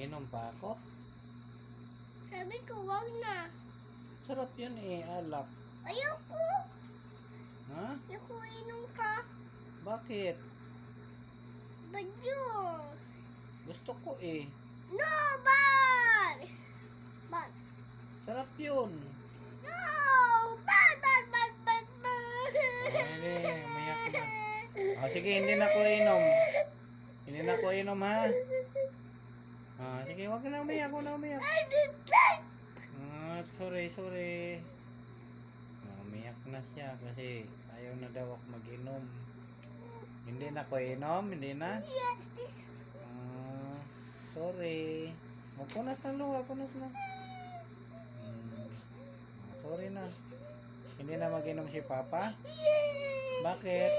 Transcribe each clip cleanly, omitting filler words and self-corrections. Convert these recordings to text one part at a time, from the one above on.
Inom pa ako? Sabi ko, wag na. Sarap yun eh, alak. Ayoko. Ha? Ayoko inom ka. Bakit? Badyo. Gusto ko eh. No, bad. Bad. Sarap yun. No, bad, bad, bad, bad, bad. Hindi, umiyak na. Sige, hindi na ko inom. Hindi na ko inom ha. Sige, wag na umiyak, wag na umiyak. I don't like. Sorry. Umiyak na siya kasi ayaw na daw ako mag-inom. Hindi na ko inom, hindi na. Yes. Sorry. Magpunas na luha, punas na. Sorry na. Hindi na mag-inom si Papa? Bakit?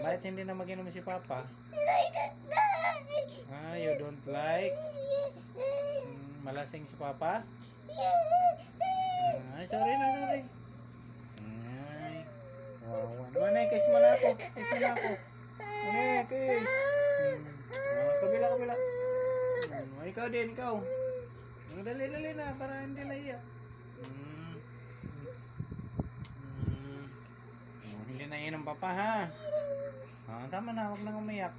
Bakit hindi na mag-inom si Papa? I don't like. You don't like? Malasing si Papa? Sorry na. Ay, wow. Naman ay, kiss mo na ako. Kiss. Kabila. Ikaw din. Dali na, para hindi naiyak. Hindi na inom Papa ha. Tama na, huwag nang umiyak.